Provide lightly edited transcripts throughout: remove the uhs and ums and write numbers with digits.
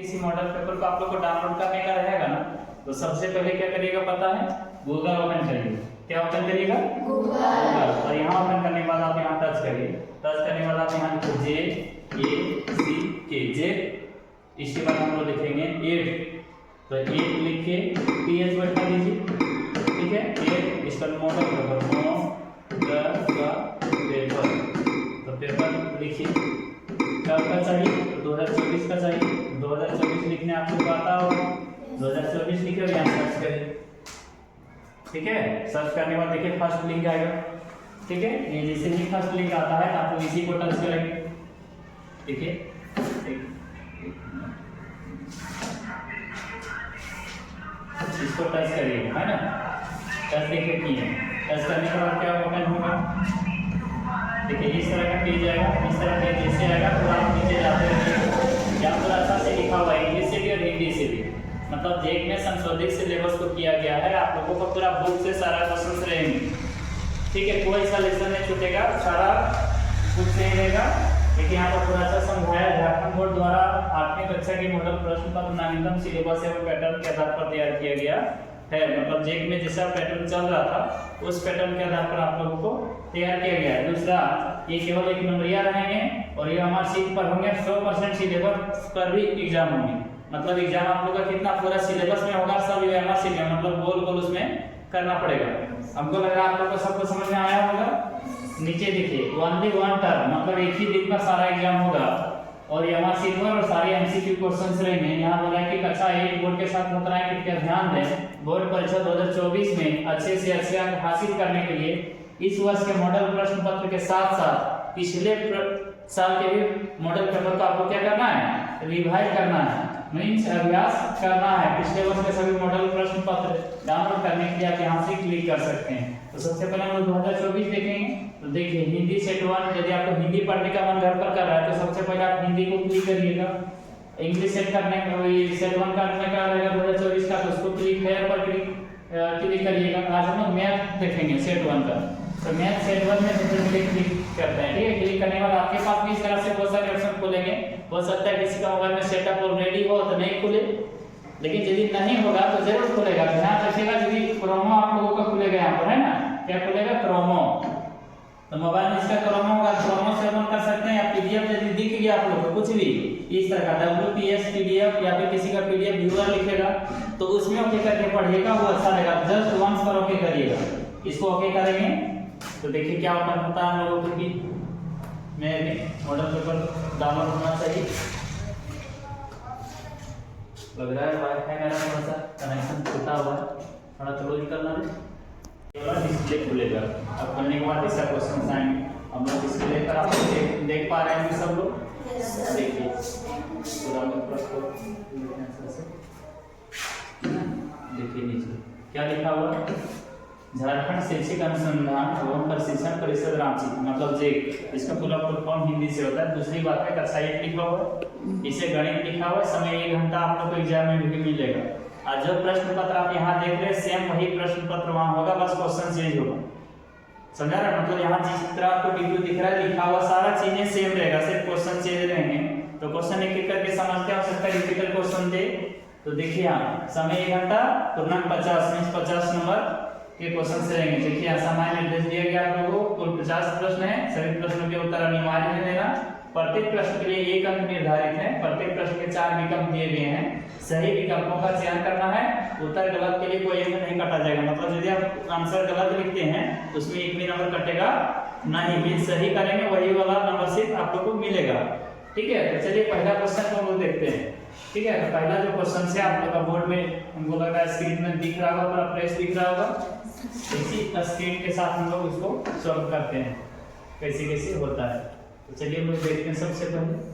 किसी model paper को आप लोग को डाउनलोड करने का रहेगा ना, तो सबसे पहले क्या करिएगा पता है, गूगल ओपन करिए। क्या ओपन करिएगा? गूगल। और यहाँ ओपन करने के बाद आप यहाँ टच करिए। टच करने के बाद आप यहाँ JACK जे, इसके बाद हम लोग लिखेंगे 8, तो 8 लिख के TH बैठा दीजिए। ठीक है, 8 इस पर मॉडल पेपर तो पेपर लिखिए। कब का चाहिए? 2024 का चाहिए। 2024 लिखने आपको आता होगा, 2024 लिखे और यहाँ सर्च करिए। ठीक है, सर्च करने के बाद देखिए फर्स्ट लिंक आएगा। ठीक है, ये जैसे ही फर्स्ट लिंक आता है आप लोग इसी को टच करेंगे। ठीक है, इसको टच करिए, है ना। टच देखिए किए, टच करने के बाद क्या ओपन होगा, देखिए इस तरह का पेज आएगा। इस तरह का जैसे आएगा तो आप नीचे जाते रहिए। यहाँ पर अच्छा से लिखा हुआ है इंग्लिश से भी और हिंदी से भी, मतलब जेक में संशोधित सिलेबस को किया गया है। आप लोगों को पूरा बुक से सारा क्वेश्चन रहेंगे। ठीक है, कोई सा लेसन नहीं छूटेगा, सारा बुक से ही रहेगा। देखिए यहाँ पर थोड़ा सा समझाया, झारखंड बोर्ड द्वारा 8वीं कक्षा के मॉडल प्रश्न पत्र नवीनतम सिलेबस एवं पैटर्न के आधार पर तैयार किया गया है। मतलब जेक में जैसा पैटर्न चल रहा था उस पैटर्न के आधार पर आप लोगों को तैयार किया गया है। दूसरा, ये केवल एक नंबरिया रहेंगे और ये हमारे सीट पर होंगे 100% सिलेबस पर भी एग्जाम होंगे। मतलब एग्जाम आप लोग का कितना पूरा सिलेबस में होगा, सब यूएमआर सीट में, मतलब गोल गोल उसमें करना पड़ेगा। हमको लग रहा है आप लोग को सबको समझ में आया होगा। नीचे देखिए ओनली वन टर्म, मतलब एक ही दिन का सारा एग्जाम होगा और यहाँ सीट पर और सारे एमसीक्यू क्वेश्चंस रहेंगे। यहाँ बोला है कि कक्षा 1 बोर्ड के साथ होता है कि क्या ध्यान दें, बोर्ड परीक्षा 2024 में अच्छे से अच्छे अंक हासिल करने के लिए इस वर्ष के मॉडल प्रश्न पत्र के साथ साथ पिछले साल के भी मॉडल पेपर को आपको क्या करना है, रिवाइज करना है, मीन्स अभ्यास करना है। पिछले वर्ष के सभी मॉडल प्रश्न पत्र डाउनलोड करने के लिए आप यहाँ से क्लिक कर सकते हैं। तो सबसे पहले हम लोग 2024 देखेंगे। तो देखिए हिंदी सेट 1, यदि आपको हिंदी पढ़ने का मन घर पर कर रहा है तो सबसे पहले आप हिंदी को क्लिक करिएगा। इंग्लिश सेट करने का, सेट 1 करने का रहेगा 2024 का, तो उसको क्लिक है पर क्लिक करिएगा। आज हम लोग मैथ देखेंगे सेट 1 का, तो मैथ सेट 1 में सबसे पहले क्लिक करते हैं। ठीक है, क्लिक करने के बाद आपके पास भी इस तरह से बहुत सारे ऑप्शन खुलेंगे। हो सकता है किसी का मोबाइल में सेटअप ऑलरेडी हो तो नहीं खुले, लेकिन यदि नहीं होगा तो जरूर खुलेगा। ध्यान रखिएगा, यदि क्रोमो आप लोगों का खुलेगा यहाँ पर, है ना, क्या खुलेगा, क्रोमो। तो मोबाइल में इसका क्रोमो होगा, क्रोमो से ओपन कर सकते हैं। या पीडीएफ यदि दिख गया आप लोगों को कुछ भी इस तरह का WPS PDF या फिर किसी का PDF व्यूअर लिखेगा तो उसमें ओके करके पढ़िएगा, वो अच्छा रहेगा। जस्ट वंस पर ओके करिएगा, इसको ओके करेंगे तो देखिए क्या ओपन होता है हम लोगों को कि मैं मॉडल पेपर डाउनलोड होना चाहिए। लग रहा है वाईफाई मेरा थोड़ा सा कनेक्शन टूटा हुआ है, थोड़ा क्लोज करना है। डिस्प्ले खुलेगा, अब खुलने के बाद ऐसा क्वेश्चन आएंगे। हम लोग डिस्प्ले पर आप देख पा रहे हैं सब लोग, देखिए पूरा देखिए नीचे क्या लिखा हुआ है, झारखंड शैक्षिक अनुसंधान एवं प्रशिक्षण परिषद रांची, मतलब जेक। इसका पूरा फुल फॉर्म हिंदी से होता है। दूसरी बात है कक्षा 1 लिखा हुआ है, इसे गणित लिखा हुआ है, समय 1 घंटा आप लोग को एग्जाम में भी मिलेगा। और जो प्रश्न पत्र आप यहाँ देख रहे हैं सेम वही प्रश्न पत्र वहाँ होगा, बस क्वेश्चन चेंज होगा। समझा रहे, मतलब यहाँ जिस तरह आपको वीडियो दिख रहा है लिखा हुआ सारा चीजें सेम रहेगा, सिर्फ क्वेश्चन चेंज रहेंगे। तो क्वेश्चन एक एक करके समझते हो सकता है डिफिकल्ट क्वेश्चन दे। तो देखिए यहाँ समय 1 घंटा पूर्णांक 50 मीन्स 50 नंबर के क्वेश्चन रहेंगे। देखिए यहाँ सामान्य निर्देश दिया गया आप लोगों को, कुल 50 प्रश्न है, सभी प्रश्नों के उत्तर अनिवार्य है देना। प्रत्येक प्रश्न के लिए 1 अंक निर्धारित है। प्रत्येक प्रश्न के 4 विकल्प दिए गए हैं, सही विकल्पों का चयन करना है। उत्तर गलत के लिए कोई अंक नहीं काटा जाएगा, मतलब यदि आप आंसर गलत लिखते हैं तो उसमें एक भी नंबर कटेगा नहीं, मीन्स सही करेंगे वही वाला नंबर सिर्फ आप लोग को मिलेगा। ठीक है, तो चलिए पहला क्वेश्चन को हम लोग देखते हैं। ठीक है, तो पहला जो क्वेश्चन है आप लोग का बोर्ड में हमको लग रहा है स्क्रीन में दिख रहा होगा, पूरा फ्रेश दिख रहा होगा। इसी स्क्रीन के साथ हम लोग इसको सॉल्व करते हैं कैसे कैसे होता है। तो चलिए हम लोग देखते हैं। सबसे पहले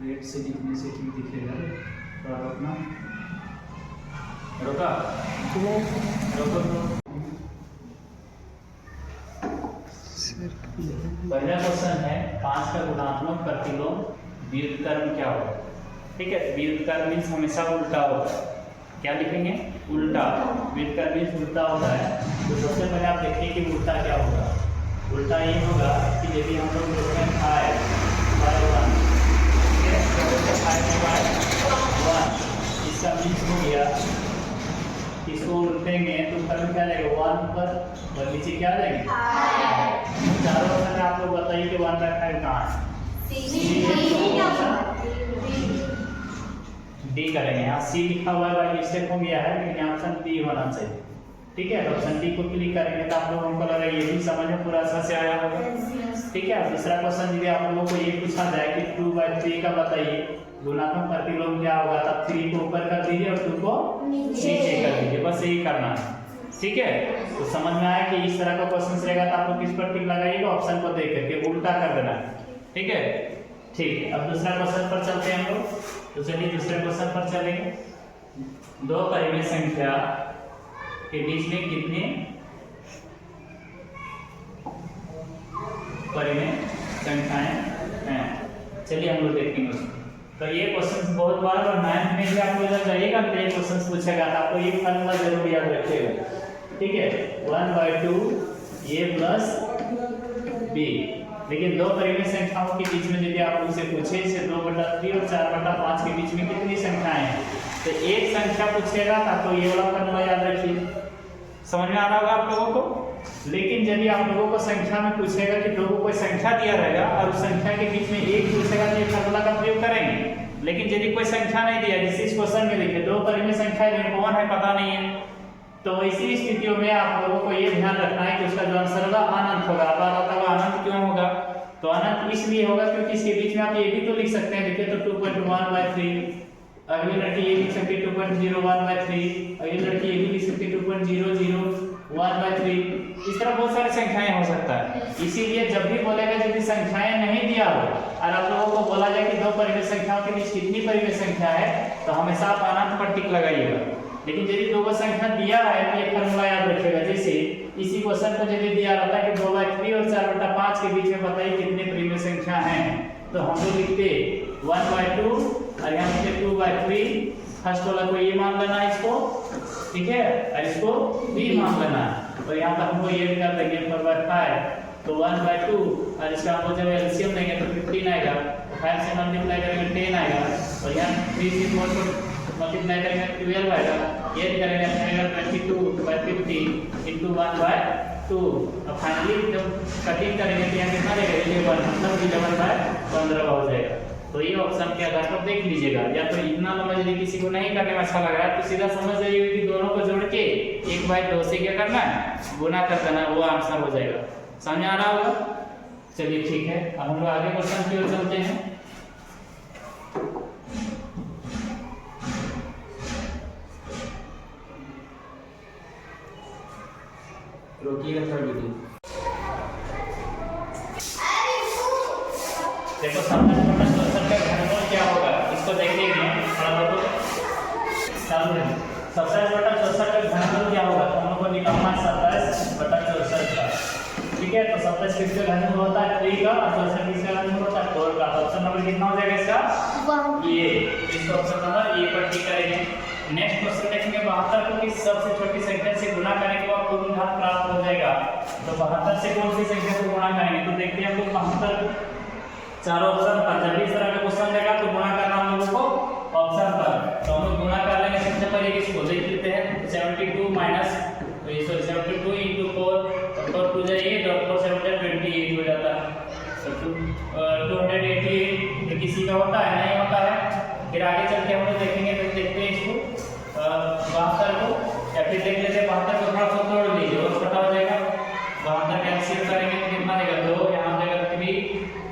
रेड से दिखने से ठीक दिखेगा, थोड़ा रोकना, रोका रोको। पहला क्वेश्चन है 5 का गुणात्मक प्रतिलोम व्युत्क्रम क्या होगा। ठीक है, व्युत्क्रम मीन्स हमेशा उल्टा होगा। क्या लिखेंगे, उल्टा। व्युत्क्रम मीन्स उल्टा होता है। तो सबसे पहले आप देखिए कि उल्टा क्या होगा। उल्टा ये होगा यदि हम लोग बोलते हैं 5/1, ठीक है, तो बोलते हैं 5/1, इसका मीन्स हो गया, इसको उल्टेंगे तो ऊपर में क्या जाएगा 1 पर और नीचे क्या जाएगी 5। चारों ऑप्शन में आप लोग बताइए कि 1/5 कहाँ है? डी करेंगे। यहाँ सी लिखा हुआ है बाई मिस्टेक हो गया है, लेकिन यहाँ ऑप्शन डी होना चाहिए, ठीक है। तो ऑप्शन डी को क्लिक करेंगे तो आप लोगों को लगा ये भी समझ में पूरा अच्छा से आया होगा, ठीक है। दूसरा क्वेश्चन यदि आप लोगों को ये पूछा जाए कि 2/3 का बताइए गुणात्मक प्रतिलोम क्या होगा, तब 3 को ऊपर कर दीजिए और 2 को नीचे कर दीजिए, बस यही करना है, ठीक है। तो समझ में आया कि इस तरह का क्वेश्चन रहेगा तो आप लोग किस पर टिक लगाइएगा, ऑप्शन को देख करके उल्टा कर देना, ठीक है। ठीक, अब दूसरा क्वेश्चन पर चलते हैं हम लोग। तो चलिए दूसरे क्वेश्चन पर चलेंगे। दो परिमेय संख्या के बीच में कितने परिमेय संख्याएं हैं, चलिए हम लोग देखेंगे उसको। तो ये क्वेश्चन बहुत बार और 9th में भी आपको जब जाइएगा तो ये क्वेश्चन पूछेगा तो आपको ये फॉर्मूला जरूर याद रखिएगा, ठीक है। 1/2 a प्लस b, लेकिन दो परिमेय संख्याओं के बीच में यदि आप उनसे पूछे जैसे 2/3 और 4/5 के बीच में कितनी संख्याएं हैं, तो एक संख्या पूछेगा तो आपको ये वाला फॉर्मूला याद रखिए, समझ में आ रहा होगा आप लोगों को। लेकिन यदि आप लोगों को संख्या में पूछेगा कि दो को कोई संख्या दिया रहेगा और उस संख्या के बीच में एक पूछेगा तो ये फॉर्मूला का प्रयोग करेंगे। लेकिन यदि कोई संख्या नहीं दिया, जैसे इस क्वेश्चन में लिखे दो परिमेय संख्या है कौन है पता नहीं है, तो ऐसी स्थितियों में आप लोगों को ये ध्यान रखना है कि उसका जो आंसर होगा अनंत होगा। अब आता होगा अनंत क्यों होगा, तो अनंत इसलिए होगा क्योंकि इसके बीच में आप ये भी तो लिख सकते हैं, देखिए तो 2.1/3, अगली लड़की ये लिख सकती है 2.01/3, अगली लड़की ये भी लिख सकती है 2.001/3, इस तरह बहुत सारी संख्याएं हो सकता है। इसीलिए जब भी बोलेगा यदि संख्याएं नहीं दिया हो और आप लोगों को बोला जाए कि दो परिमेय संख्याओं के बीच कितनी परिमेय संख्या है, तो हमेशा आप अनंत पर टिक लगाइएगा। लेकिन यदि दो संख्या दिया है तो ये फॉर्मूला याद रखिएगा। जैसे इसी क्वेश्चन को यदि दिया रहता है कि 2/3 और 4/5 के बीच में बताइए कितने परिमेय संख्या हैं, तो हम लोग लिखते 1/2 और यहाँ लिखते 2/3, फर्स्ट वाला को ये मान लेना इसको, ठीक है, और इसको b मान लेना, और यहाँ पर हमको ये भी कर देंगे 4/5, तो 1/2 और इसका हम जब एलसीएम लेंगे तो 15 आएगा, 5 से मल्टीप्लाई करेंगे 10 आएगा, और यहाँ 3 से 4 को मल्टीप्लाई करेंगे 12 आएगा, ये करेंगे 22/50 into 1/2। अब फाइनली जब कटिंग करेंगे तो यहाँ कितना देगा 11, मतलब 11/15 हो जाएगा। तो ये ऑप्शन के आधार पर देख लीजिएगा, या तो इतना लंबा यदि किसी को नहीं करने में अच्छा लग रहा है तो सीधा समझ जाइए कि दोनों को जोड़ के 1/2 से क्या करना है, गुना कर देना, वो आंसर हो जाएगा। समझ आ रहा होगा, चलिए ठीक है। अब हम लोग आगे क्वेश्चन की ओर चलते हैं। रोकिएगा थोड़ा वीडियो। देखो सबसे छोटा क्वेश्चन का घनमूल क्या होगा, इसको देखिए थोड़ा बहुत चालू है। सबसे छोटा क्वेश्चन का घनमूल क्या होगा, तो हम लोग को निकालना 27/64 का, ठीक है। तो 27 किसका घनमूल होता है 3 का, और 64 किसका घनमूल होता है 4 का। ऑप्शन नंबर कितना हो जाएगा इसका, ये। इसको ऑप्शन नंबर ए पर टिक करेंगे। नेक्स्ट क्वेश्चन देखेंगे 72 को किस सबसे छोटी संख्या से गुणा करने के बाद पूर्ण घात प्राप्त हो जाएगा। तो 72 से कौन सी संख्या को गुणा करेंगे, तो देखते हैं हम लोग 72 चारों ऑप्शन पर। जब इस तरह का क्वेश्चन देगा तो गुणा करना हम लोगों को ऑप्शन पर, तो हम लोग गुणा कर लेंगे। सबसे पहले इसको देख लेते हैं 72 माइनस 72 into 4, तो 4 2 जाए 8 और 4 7 28 हो जाता है। तो 288 तो किसी का होता है, नहीं होता है। फिर आगे चल के हम लोग देखेंगे, तो देखते हैं इसको 72 को, या फिर देख लेते हैं 72 को थोड़ा सा तोड़ लीजिए और पता हो जाएगा। 72 का एलसीएम करेंगे तो कितना देगा 2, यहाँ देगा 3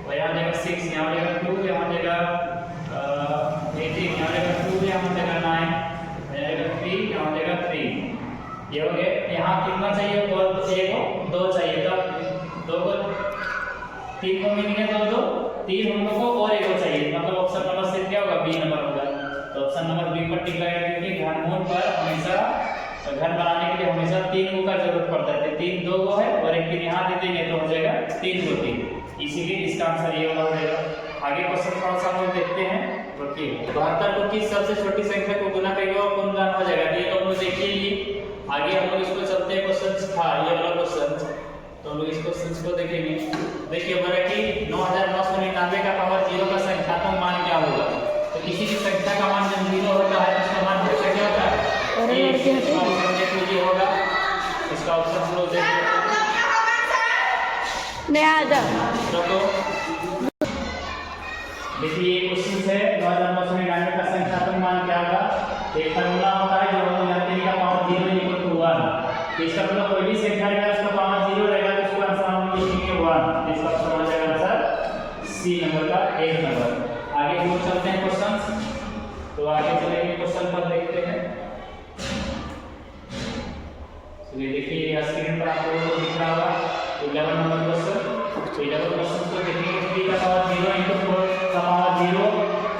और यहाँ देगा 6, यहाँ देगा 2, यहाँ देगा 18, यहाँ देगा 2, यहाँ देगा 9, यहाँ देगा 3, यहाँ देगा 3, ये हो गया। यहाँ कितना चाहिए, और 1 को 2 चाहिए, तब 2 को 3 को मिलेंगे 2 2 3 हम लोग को और 1 को चाहिए, मतलब ऑप्शन नंबर से क्या होगा बी नंबर होगा। तो ऑप्शन नंबर बी पर टिक लगाएंगे, क्योंकि घनमूल पर हमेशा घर बनाने के लिए हमेशा 3 को का जरूरत पड़ता है। 3 2 को है और एक 3 यहाँ दे देंगे तो हो जाएगा 3 को 3, इसीलिए इसका आंसर ये वाला हो जाएगा। आगे क्वेश्चन थोड़ा सा हम लोग देखते हैं। ओके, 72 को किस सबसे छोटी संख्या को गुना करेंगे और पूर्ण घात हो जाएगा, ये तो हम लोग देखिए लिए। आगे हम लोग इसको चलते हैं क्वेश्चन था, ये वाला क्वेश्चन तो हम लोग इस क्वेश्चन को देखेंगे। देखिए बोला कि 9999 का पावर 0 का संख्यात्मक मान क्या होगा। तो किसी भी संख्या का मान जब 0 होता है तो उसका मान हमेशा क्या होता है, ऑप्शन देख लीजिए होगा। इसका ऑप्शन हम लोग देखिए देखिए क्वेश्चन है 9999 का संख्यात्मक मान क्या होगा। एक फार्मूला होता है जो हम लोग जानते हैं का पावर 0 = 1। तो इसका मतलब कोई भी संख्या रहेगा उसका पावर 0 रहेगा तो उसका आंसर हम लिखेंगे 1। इसका ऑप्शन हो जाएगा आंसर सी नंबर का 1 नंबर। आगे हम लोग चलते हैं क्वेश्चन। तो आगे चलेंगे क्वेश्चन पर देखते हैं। तो ये देखिए स्क्रीन पर आपको दिख रहा होगा 11 नंबर क्वेश्चन। तो 11 क्वेश्चन को देखेंगे 3 का पावर 0 × 4 का पावर 0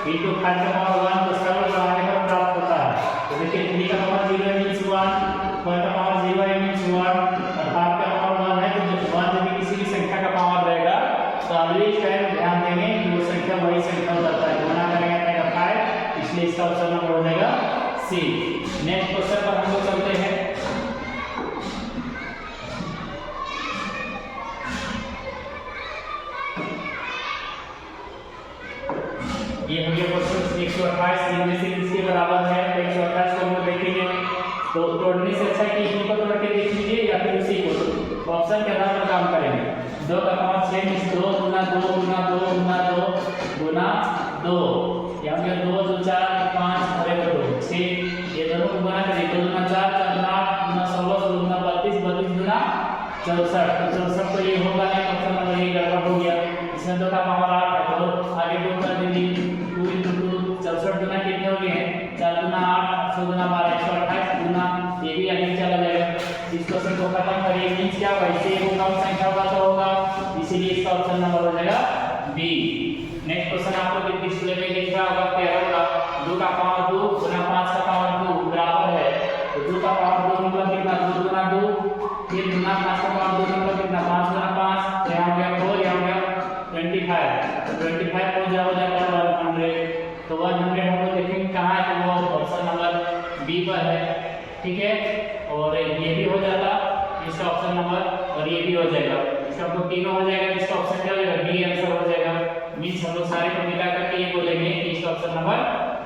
× 5 का पावर 1 तो सरल बनाने पर प्राप्त होता है। तो देखिए 3 का पावर 0 मींस 1, 4 का पावर 0 मींस 1 और 5 का पावर 1 है। तो जब 1 जब किसी भी संख्या का पावर रहेगा तो अगली टाइम ध्यान देंगे कि वो संख्या वही संख्या हो जाता है। गुणा करेंगे आएगा 5, इसलिए इसका ऑप्शन नंबर हो जाएगा सी। नेक्स्ट क्वेश्चन पर हम लोग चलते हैं। ये हो गया क्वेश्चन 128 इनमें से किसके बराबर है। 128 को हम देखेंगे तो तोड़ने से अच्छा कि इसी को तोड़ के देख लीजिए या फिर उसी को। तो ऑप्शन के आधार पर काम करेंगे। 2 का पावर 6 मींस 2 × 2 × 2 × 2 यहाँ पे 2 2 4 5 और 1 2 6 ये दोनों को गुणा करें 2 × 4 4 × 8 × 16 16 × 32 32 × 64 तो 64 तो ये होगा नहीं। ऑप्शन नंबर ये गड़बड़ हो गया। इसमें 2 का पावर 8 है तो आगे 2 कर देंगे 2 × 2 64 गुना कितने हो गए हैं 4 × 8 100 × 12 128 गुना ये भी आगे चला जाएगा। इस क्वेश्चन को खत्म करिए मींस क्या वैसे वो कम संख्या होगा तो होगा, इसीलिए इसका ऑप्शन नंबर हो जाएगा बी। नेक्स्ट क्वेश्चन आप लोग डिस्प्ले में दिख रहा होगा 13 का 2 का पावर 2 गुना 5 का पावर 2 बराबर है। तो 2 का पावर 2 मतलब कितना 2 × 2 फिर गुना 5 का पावर 2 मतलब कितना 5 × 5 तो यहाँ हो गया 4 यहाँ हो गया 25 तो 25 हो जाएगा 100। तो 100 हम लोग देखेंगे कहाँ है तो वो ऑप्शन नंबर बी पर है। ठीक है और ये भी हो जाता इसका ऑप्शन नंबर और ये भी हो जाएगा। इसका तो तीनों हो जाएगा इसका ऑप्शन क्या हो जाएगा बी आंसर हो जाएगा। मींस हम लोग सारे को मिला करके ये बोलेंगे कि इसका ऑप्शन नंबर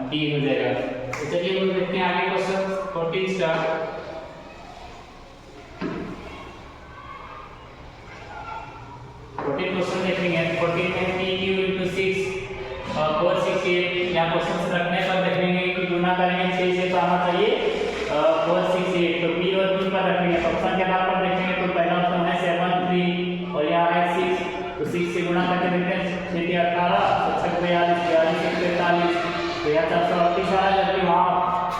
डी हो जाएगा। तो चलिए हम लोग देखते हैं आगे क्वेश्चन 14 स्टार। 14 क्वेश्चन देखेंगे। 14 में PQ × 6 और 4 6 8 यहाँ क्वेश्चन रखने पर देखेंगे कि गुना करेंगे 6 से तो आना चाहिए 4 6 8 तो P और Q पर रखेंगे। ऑप्शन के आधार पर देखेंगे तो पहला ऑप्शन है 7 3 और यहाँ है 6 तो 6 से गुणा करके देखते हैं 6 × 18 6 × 42 42 × 43 तो यहाँ 438 आ रहा है। जबकि वहाँ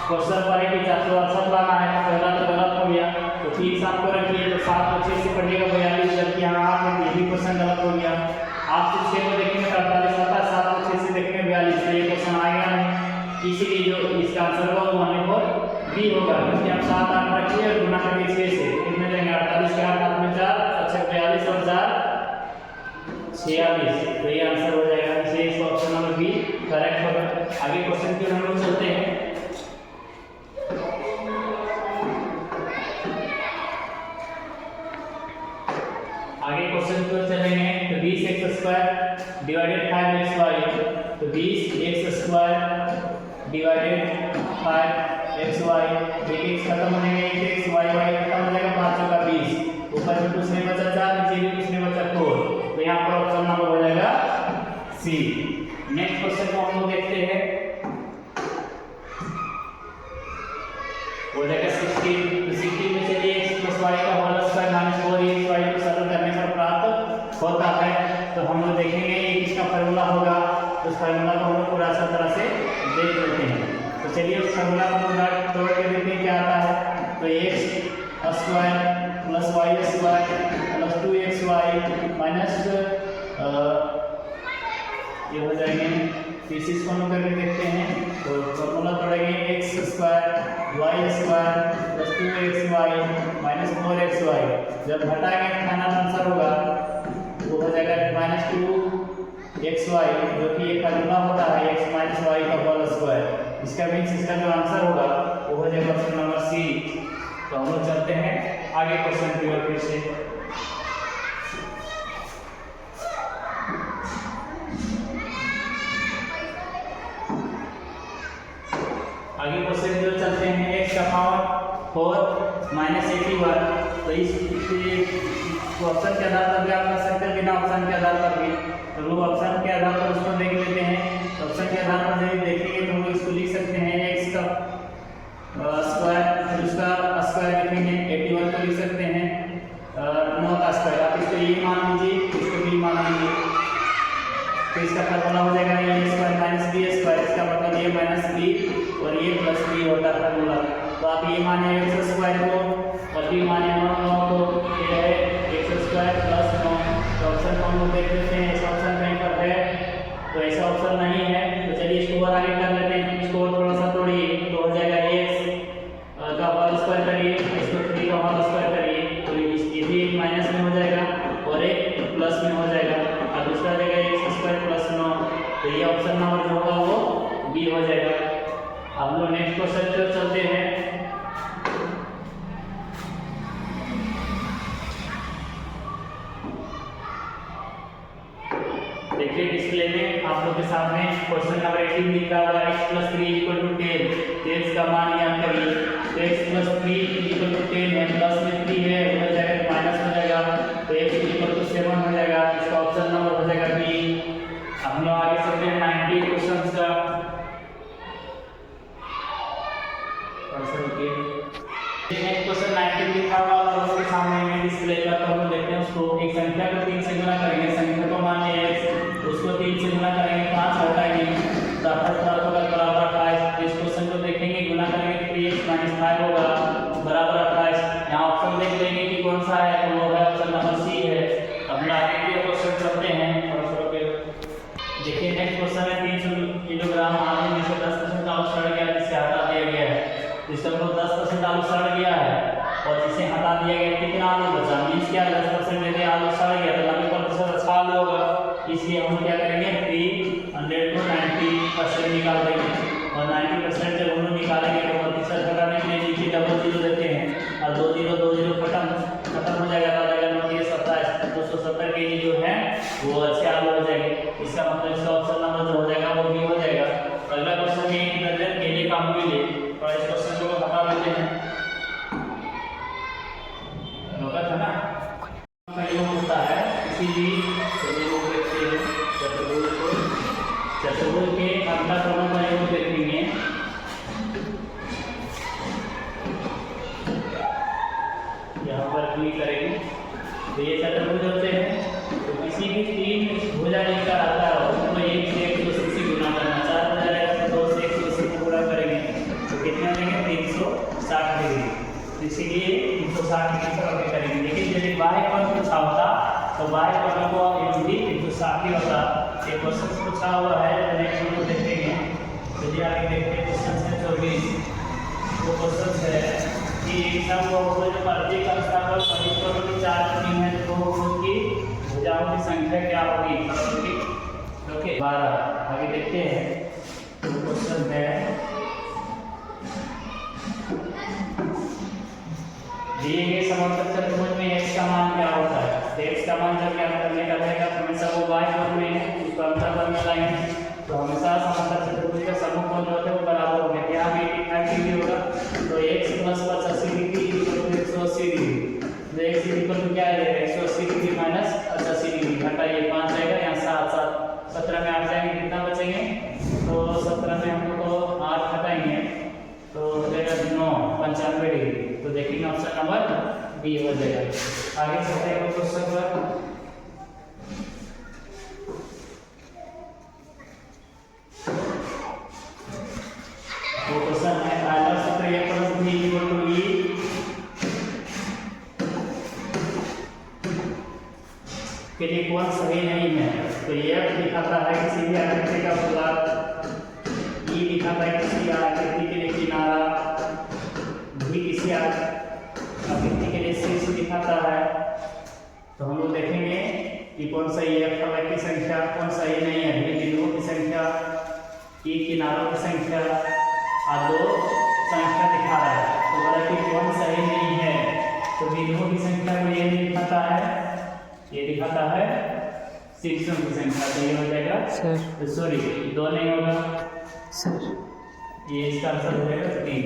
क्वेश्चन पर है कि 468 लाना है तो पहला तो गलत हो गया। तो 3 7 को रखिए तो 7 को 6 से पढ़िएगा 42 जबकि यहाँ 8 में ये भी क्वेश्चन गलत हो गया। 8 से 6 को देखेंगे तो 48 आता है 7 को 6 से देखेंगे 42 तो ये क्वेश्चन आएगा नहीं। इसीलिए जो इसका आंसर होगा वो हमें पर बी होगा क्योंकि आप 7 8 रखिए और गुणा करके 6 से कितने देंगे 48 के 8 में 4 अच्छा 42 और 4 46 तो ये आंसर हो जाएगा। इसलिए इसका ऑप्शन नंबर बी करेक्ट होगा। आगे क्वेश्चन की हम लोग चलते हैं। आगे क्वेश्चन को चलेंगे तो 20x² डिवाइडेड 5xy तो 20x² डिवाइडेड 5xy x खत्म हो जाएगा 1x y खत्म हो जाएगा 5 का 20 ऊपर में कुछ नहीं बचा 4 नीचे भी कुछ नहीं बचा 4 तो यहाँ पर ऑप्शन नंबर हो जाएगा सी। नेक्स्ट क्वेश्चन को हम लोग देखते हैं हो जाएगा 16 तो 16 में चलिए x + y का होल स्क्वायर - 4xy को सरल करने पर प्राप्त होता है। तो हम लोग देखेंगे ये किसका फार्मूला होगा तो उस फार्मूला को हम लोग पूरा अच्छी तरह से देख लेते हैं। तो चलिए उस फार्मूला को पूरा तोड़ के देखते हैं क्या आता है। तो x² + y² + 2xy माइनस ये हो जाएंगे इसी को हम करके देखते हैं। तो फार्मूला तोड़ेंगे x² y² + 2xy - 4xy जब घटाएंगे तो फाइनल आंसर होगा वो हो जाएगा -2xy जो कि एक फार्मूला होता है x - y का होल स्क्वायर। इसका मींस इसका जो आंसर होगा वो हो जाएगा ऑप्शन नंबर सी। तो हम लोग चलते हैं आगे क्वेश्चन की ओर फिर से। आगे क्वेश्चन जो चलते हैं, x का पावर 4 माइनस 81। तो इस ऑप्शन के आधार पर भी आप कर सकते हैं, बिना ऑप्शन के आधार पर भी। तो लोग ऑप्शन के आधार पर उसको देख लेते हैं। ऑप्शन के आधार पर जब देखेंगे तो हम लोग इसको लिख सकते हैं x का स्क्वायर, फिर उसका स्क्वायर लिखेंगे, 81 को लिख सकते हैं 9 का स्क्वायर। आप इसको ये मान लीजिए, इसको भी मान लीजिए। तो इसका फॉर्मूला हो जाएगा ए स्क्वायर माइनस बी स्क्वायर। इसका मतलब ये माइनस बी और ये प्लस बी होता है फॉर्मूला। तो आप ये माने एक्स स्क्वायर को और बी माने 9 को, ये है एक्स स्क्वायर प्लस 9। तो ऑप्शन को हम लोग देख लेते हैं, ऐसा ऑप्शन कहीं पर है तो ऐसा ऑप्शन नहीं है। तो चलिए इसको और आगे कर लेते हैं, इसको थोड़ा सा तोड़िए तो हो जाएगा एक्स का होल स्क्वायर करिए, इसको 3 का होल स्क्वायर करिए तो ये भी एक माइनस में हो जाएगा और एक प्लस में हो जाएगा। और दूसरा जगह एक्स स्क्वायर प्लस 9, तो ये ऑप्शन नंबर जो होगा वो बी हो जाएगा। अब हम लोग नेक्स्ट क्वेश्चन पे चलते हैं। देखिए डिस्प्ले में आप लोग के सामने क्वेश्चन नंबर 18 लिखा हुआ है, x + 3 = 10। x का मान ज्ञात करिए। तो x + 3 = 10 है, प्लस में 3 है, हो जाएगा माइनस हो जाएगा, तो x = 7 हो जाएगा। इसका ऑप्शन नंबर हो जाएगा बी। हम लोग आगे चलते हैं 90 क्वेश्चंस का। नेक्स्ट क्वेश्चन 19 लिखा हुआ है आपके सामने में डिस्प्ले पर। तो हम देखते हैं उसको, एक संख्या को 3 से गुणा करेंगे, संख्या को मान लिया x, उसको 3 से गुणा करेंगे, 5 हटाएंगे तो 18 बराबर 28। इस क्वेश्चन को देखेंगे, गुणा करेंगे 3x - 5 होगा बराबर 28। यहाँ ऑप्शन देख लेंगे कि कौन सा है, तो वो है ऑप्शन नंबर सी है। अब हम आगे के क्वेश्चन चलते हैं। देखिए नेक्स्ट क्वेश्चन है 300 किलोग्राम आलू में से 10% आलू सड़ गया, जिसे हटा दिया गया है। जिसका मतलब 10% आलू सड़ गया है और जिसे हटा दिया गया, कितना आलू बचा? मीन्स क्या 10% यदि आलू सड़ गया तो 90% अच्छा आलू होगा। इसलिए हम क्या करेंगे 300 को 90% निकाल देंगे और 90% जब हम लोग निकालेंगे तो प्रतिशत घटाने के लिए नीचे डबल जीरो देते हैं और 2 0 खत्म हो जाएगा, तो आ जाएगा 9 × 27। 270 केजी जो है वो अच्छे आलू हो जाएंगे। इसका मतलब इसका ऑप्शन नंबर जो हो जाएगा वो बी हो जाएगा। अगला क्वेश्चन है 1 दर्जन केले का मूल्य। और इस क्वेश्चन को हटा देते हैं, रोका था ना, प्रयोग होता है किसी भी चतुर्भुज के अंतःक्रमण का योग देखेंगे। यहाँ पर क्लिक करेंगे तो ये चतुर्भुज होते हैं। तो किसी भी 3 भुजा लेकर आता है उसको 1 से 180 से गुणा करना। 4 भुजा रहेगा तो 2 से 180 को गुणा करेंगे तो कितना देंगे 360 डिग्री। इसीलिए 360 डिग्री पर ओके करेंगे। लेकिन यदि बाय पर पूछा होता तो बाय पर को भी 360 ही होता। ये क्वेश्चन पूछा हुआ है, नेक्स्ट हम लोग देखेंगे। चलिए आगे देखते हैं क्वेश्चन है 24। वो क्वेश्चन है कि सब बहुभुज प्रत्येक स्थान पर 4 नहीं है तो उनकी भुजाओं की संख्या क्या होगी? ओके 12। आगे देखते हैं तो क्वेश्चन है दिए गए समांतर चतुर्भुज में x का मान क्या होता है? तो x का मान जब क्या करने का रहेगा तो हमेशा वो y कोण में है, उसको अंतर पर मिलाएंगे तो हमेशा समांतर चतुर्भुज का समूह कोण जो होता है वो बराबर होगा। यहाँ भी 85 डिग्री होगा तो x + 85 डिग्री = 180 डिग्री। तो x = क्या है 180 डिग्री - 85 डिग्री। घटाइए 5 आएगा, यहाँ 7 7 17 में 8 जाएंगे, कितना बचेंगे? तो 17 में हम लोग को 8 घटाएंगे तो हो जाएगा 9 95 डिग्री। तो देखेंगे ऑप्शन नंबर बी हो जाएगा। आगे चलते हैं क्वेश्चन पर। वो क्वेश्चन है आयताकार सूत्र a + b = e के लिए कौन सही नहीं है? तो ये दिखाता है किसी भी आकृति का गोलार्ध, e दिखाता है किसी आकृति के लिए किनारा, भी किसी आकृति के लिए शीर्ष दिखाता है। तो हम लोग देखेंगे कि कौन सही है। फलक की संख्या कौन सही नहीं है, बिंदुओं की संख्या, ई किनारों की संख्या और 2 संख्या दिखा रहा है। तो बोला कि कौन सही नहीं है, तो बिंदुओं की संख्या को ये दिखाता है, ये दिखाता है शीर्षों की संख्या। तो ये हो जाएगा सर, सॉरी 2 नहीं होगा सर, ये इसका आंसर हो जाएगा 3।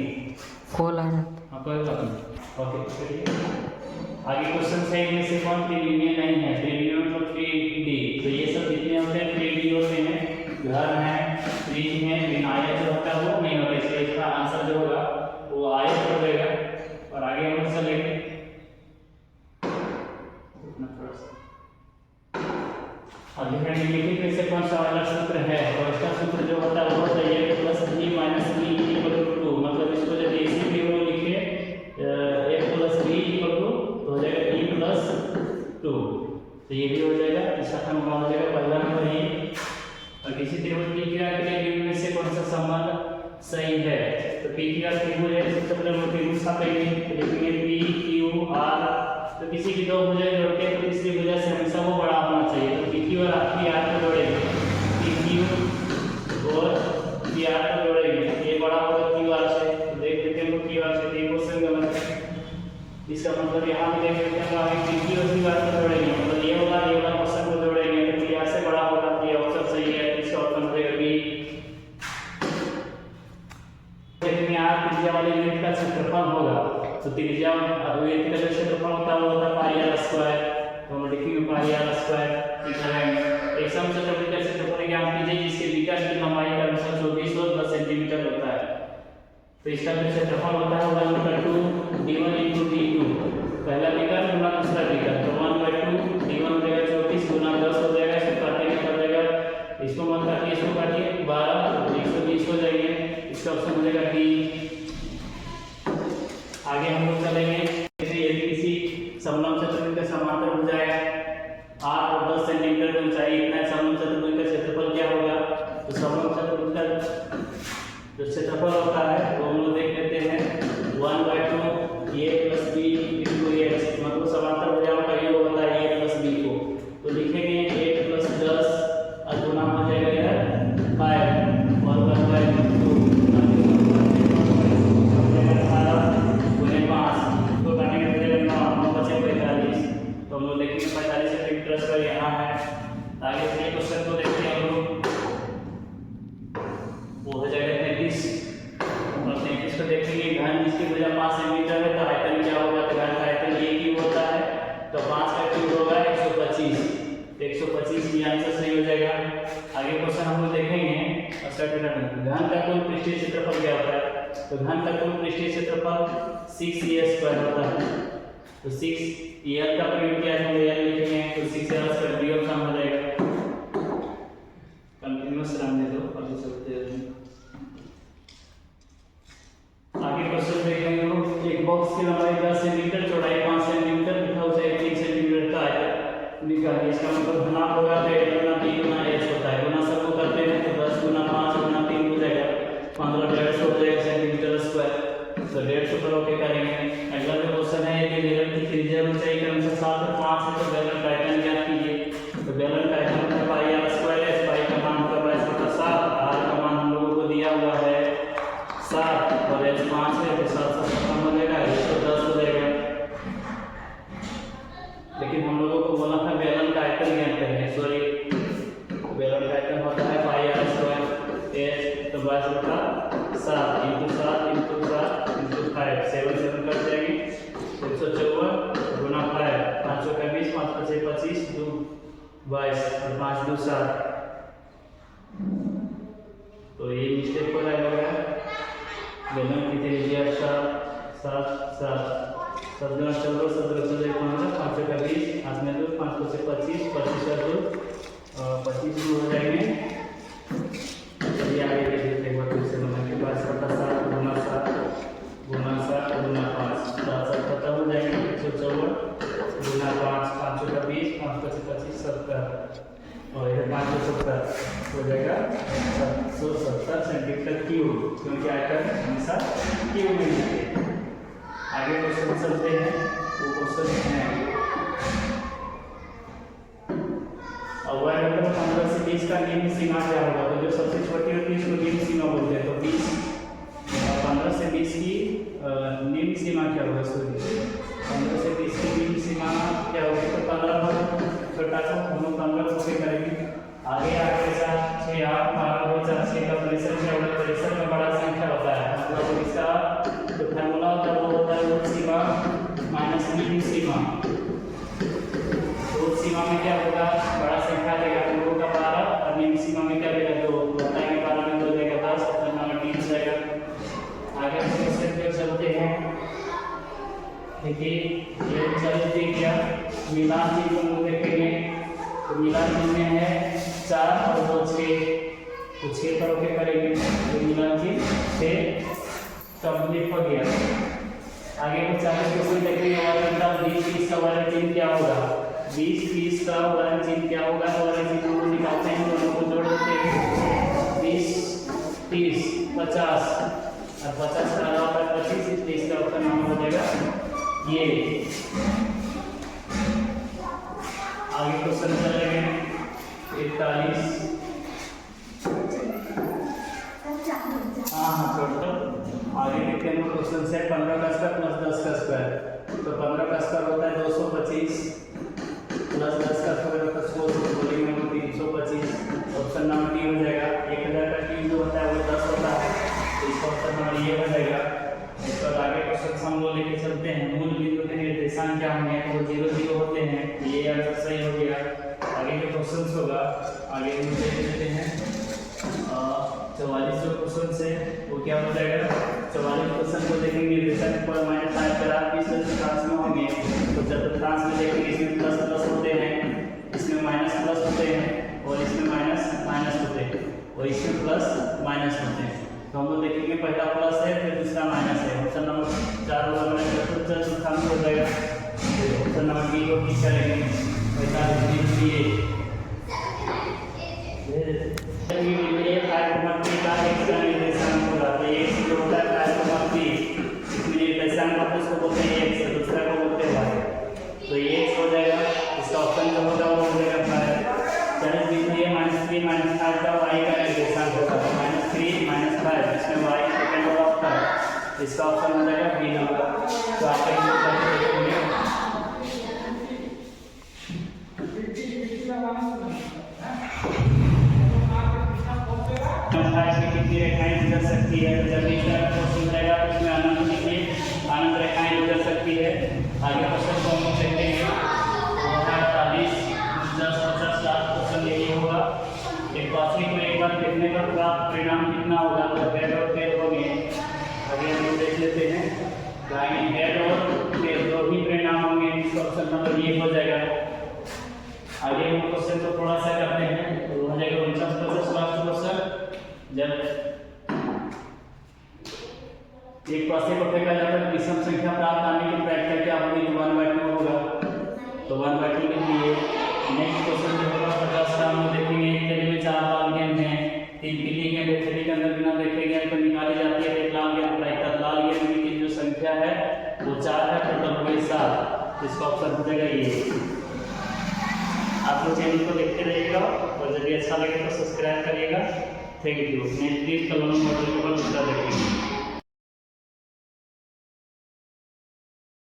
कॉल आ रहा हाँ कोई बात नहीं। ओके चलिए आगे क्वेश्चन है इनमें से कौन ट्रिलियन नहीं है? ट्रिलियन मतलब 3D। तो ये सब जितने होते हैं 3D होते हैं। घर है, फ्रिज है, बिना आयत जो होता है वो नहीं होता, इसलिए इसका आंसर जो होगा वो आयत हो जाएगा। और आगे हम चलेंगे और निम्नलिखित में से कौन सा वाला सूत्र है? और इसका सूत्र जो होता है वो होता है a plus b minus b equal to 2। मतलब इसको जब इसी में वो लिखे a plus b equal to तो हो जाएगा b प्लस 2। तो ये भी हो जाएगा, इसका फॉर्मूला हो जाएगा पहला नंबर ये। और किसी त्रिभुज पी क्यू आर के लिए निम्न में से कौन सा संबंध सही है? तो पी क्यू आर त्रिभुज है, सबसे पहले हम त्रिभुज स्थापेंगे तो लिखेंगे पी क्यू आर। तो किसी की दो भुजाएं जोड़ते हैं तो तीसरी भुजा से हमेशा वो बड़ा होना चाहिए। तो पी क्यू और पी आर को जोड़ेंगे, पी क्यू और पी आर को जोड़ेंगे, ये बड़ा होगा क्यू आर से। तो देख लेते हैं क्यू आर से क्वेश्चन गलत है। इसका मतलब यहाँ पे देख लेते हैं आगे पी क्यू और पी आर को जोड़ेंगे, मतलब ये वाला क्वेश्चन को जोड़ेंगे तो पी आर से बड़ा होगा। ये ऑप्शन सही है, इसका ऑप्शन हो जाएगा बी। देखिए यहाँ त्रिज्या वाले यूनिट का क्षेत्रफल होगा तो त्रिज्या का जो क्षेत्रफल होता है वो होता है पाई आर स्क्वायर। तो हम लिखेंगे पाई आर स्क्वायर। एक समचतुर्भुज का क्षेत्रफल ज्ञात कीजिए जिसके विकर्ण की लंबाई का अनुसार 24 और 10 सेंटीमीटर होता है। तो इसका जो क्षेत्रफल होता है 1/2 d1 * d2। पहला विकर्ण गुना दूसरा विकर्ण, तो 1/2 d1 हो जाएगा 24 गुना 10 हो जाएगा, इसको काटेंगे तो हो जाएगा, इसको मत काटिए इसको काटिए 12 120 हो जाएंगे। इसका ऑप्शन हो जाएगा डी। आगे हम लोग चलेंगे, जैसे यदि किसी समलंब चतुर्भुज का समांतर भुजाएं 8 और 10 सेंटीमीटर की ऊंचाई इतना समलंब चतुर्भुज का क्षेत्रफल क्या होगा? तो समलंब चतुर्भुज का जो क्षेत्रफल होता है वो हम लोग देख लेते हैं 1/2 a + b * x। मतलब समांतर भुजाओं का योग होता है a + b को। तो लिखेंगे a + 10 और गुना हो जाएगा इधर 5 और 1/2 यहाँ है। आगे से क्वेश्चन को देखते हैं हम लोग, वो हो जाएगा 33। और 33 को देखेंगे घन जिसकी भुजा 5 सेंटीमीटर है तो आयतन क्या होगा? तो घन का आयतन a क्यूब होता है, तो 5 का क्यूब होगा 125। 125 ये आंसर सही हो जाएगा। आगे क्वेश्चन हम लोग देखेंगे घन का कुल पृष्ठीय क्षेत्रफल क्या होता है? तो घन का कुल पृष्ठीय क्षेत्रफल 6a² होता है। तो 6 l का प्रयोग किया है, l लिखेंगे तो 6l² b ऑप्शन हो जाएगा। कंटीन्यूअस रहने दो आगे चलते हैं। आगे क्वेश्चन देखेंगे लोग, एक बॉक्स की लंबाई 10 सेंटीमीटर, चौड़ाई 5 सेंटीमीटर, लिखा हो जाएगा 3 सेंटीमीटर का आयतन निकालिए। इसका मतलब घना होगा तो a Guna b Guna h होता है। गुना सबको करते हैं तो 10 गुना 5 गुना 3 हो जाएगा 15 150 हो जाएगा सेंटीमीटर स्क्वायर। तो 150 पर ओके करेंगे। अगला जो क्वेश्चन है यदि बेलन की त्रिज्या ऊंचाई के अनुसार 7 और 5 है तो बेलन का आयतन ज्ञात कीजिए। तो बेलन का आयतन होता है पाई आर स्क्वायर है। पाई का मान होगा 22/7, आर का मान हम लोगों को दिया हुआ है 7 और h 5 है तो 7 से खत्म हो जाएगा, 110 हो जाएगा। लेकिन हम लोगों को बोला था बेलन का आयतन ज्ञात करें, सॉरी बेलन का आयतन होता है पाई आर स्क्वायर h तो 22/7 × 7 × 7 × 5 7 7 कट जाएंगे 154 गुना 5 5 का 20 5 का 25 2 22 और 5 2 7। तो ये मिस्टेक हो रहा है बेलन की त्रिज्या 7 7 7 गुना 14 17 15 5 का 20 हाथ में 2 5 को से 25 25 का 2 25 हो जाएंगे। चलिए आगे देखते हैं फिर से बना के 22/7 गुना 7 गुना 7 गुना 5 7 7 खत्म हो जाएंगे 154 गुना 5 5 का 20 5 का 25 70 और इधर 5 का 70 हो जाएगा 770 सेंटीमीटर क्यूब, क्योंकि आयतन हमेशा क्यूब में लिखते हैं। आगे क्वेश्चन चलते हैं, वो क्वेश्चन है और 15 से 20 का निम्न सीमा क्या होगा? तो जो सबसे छोटी होती है उसको निम्न सीमा बोलते हैं। तो 20 15 से 20 की निम्न सीमा क्या होगा? सॉरी 15 से 20 की निम्न सीमा क्या होगी? तो 15 पर छोटा सा हम लोग 15 को करेंगे। आगे आगे साथ 6 8 12 50 6 का प्रेशर क्या होगा, प्रेशर में बड़ा संख्या होता है, मतलब इसका जो फार्मूला होता है वो होता है रूट सीमा माइनस मीन सीमा। रूट सीमा में क्या होगा, बड़ा संख्या देगा 2 का 12 और मीन सीमा में क्या देगा 2, बताएंगे 12 में 2 देगा 10 और नंबर 3 जाएगा। आगे क्वेश्चन पे चलते हैं। देखिए ये चलते क्या मिलान चिन्ह को देखेंगे, तो मिलान चिन्ह है 4 और 2 6, तो 6 पर ओके करेंगे तो मिलान चिन्ह 6 कंप्लीट हो गया। आगे को 40 क्वेश्चन देखेंगे और 20 30 का वाला चिन्ह क्या होगा, 20 30 का वाला चिन्ह क्या होगा, तो वाला चिन्ह को निकालते हैं, दोनों को जोड़ देते हैं 20 30 50 और 50 का अलावा 25 30 का ऑप्शन नंबर हो जाएगा ये। आगे क्वेश्चन चलेंगे 41। हाँ टोटल आगे देखते हैं क्वेश्चन से 15 का स्क्वायर प्लस 10 का स्क्वायर, तो 15 का स्क्वायर होता है 225 प्लस 10 का स्क्वायर होता है 325। ऑप्शन नंबर डी हो जाएगा। 1000 का क्यूब जो होता है वो 10 होता है, तो इसका ऑप्शन नंबर ये हो जाएगा। इसके बाद आगे क्वेश्चन हम लोग लेके चलते हैं। मूल बिंदु के निर्देशांक क्या होंगे, वो 0 0 होते हैं, ये आंसर सही हो गया। आगे के क्वेश्चन होगा, आगे हम देख लेते हैं 44 जो क्वेश्चन है वो क्या हो जाएगा। 44 क्वेश्चन को देखेंगे निर्देशांक पर माइनस 5 पर आप इस चतुर्थांश में होंगे, तो चतुर्थांश में देखेंगे इसमें प्लस प्लस होते हैं, इसमें माइनस प्लस होते हैं और इसमें माइनस माइनस होते हैं और इसमें प्लस माइनस होते हैं। तो हम लोग देखेंगे पहला प्लस है फिर दूसरा माइनस है। ऑप्शन नंबर 4 होगा हमारा चतुर्थांश हो जाएगा। ऑप्शन नंबर बी को ठीक करेंगे 45 ये का एक्स्ट्रा निर्देशांक होगा, तो एक जो होता है 5 इसमें निर्देशांक होता है उसको बोलते हैं x, दूसरा को बोलते हैं y, तो ये x हो जाएगा। इसका ऑप्शन जो होगा वो हो जाएगा 5। 40 बिंदु -3 -5 का y का निर्देशांक होगा, -3 -5 इसमें y सेकंड वाला होता है, इसका ऑप्शन हो जाएगा बी होगा। तो आप एक देखेंगे कितनी रेखाएं गुजर सकती है, जब इस तरह क्वेश्चन रहेगा तो इसमें अनंत रेखाएं गुजर सकती है। आगे क्वेश्चन को हम देखते हैं 48 50 50 लाख क्वेश्चन यही होगा। एक राशि को एक बार देखने पर प्राप्त परिणाम कितना होगा, तो हेड और टेल होंगे। आगे हम देख लेते हैं हेड और टेल दो ही परिणाम होंगे, इसका ऑप्शन नंबर ये हो जाएगा। आगे हम क्वेश्चन को थोड़ा सा करते हैं, तो हो जाएगा 49 50 लास्ट क्वेश्चन। जब एक पासे को फेंका जाता है विषम संख्या प्राप्त करने की प्रक्रिया क्या होगी, तो 1/2 होगा, तो 1/2 लिख लिए। नेक्स्ट क्वेश्चन जो होगा 50 का हम देखेंगे एक थैली में 4 लाल गेंद हैं, 3 पीली गेंद एक थैली के अंदर बिना देखे गेंद को निकाली जाती है, एक लाल गेंद पड़ेगा। लाल गेंद की जो संख्या है वो 4 है, टोटल हो गई 7, इसका ऑप्शन हो जाएगा ये। आप लोग चैनल को देखते रहिएगा और यदि अच्छा लगे तो सब्सक्राइब करिएगा। Thank you. नेक्स्ट वीक कल हम मॉडल के ऊपर दूसरा देखेंगे।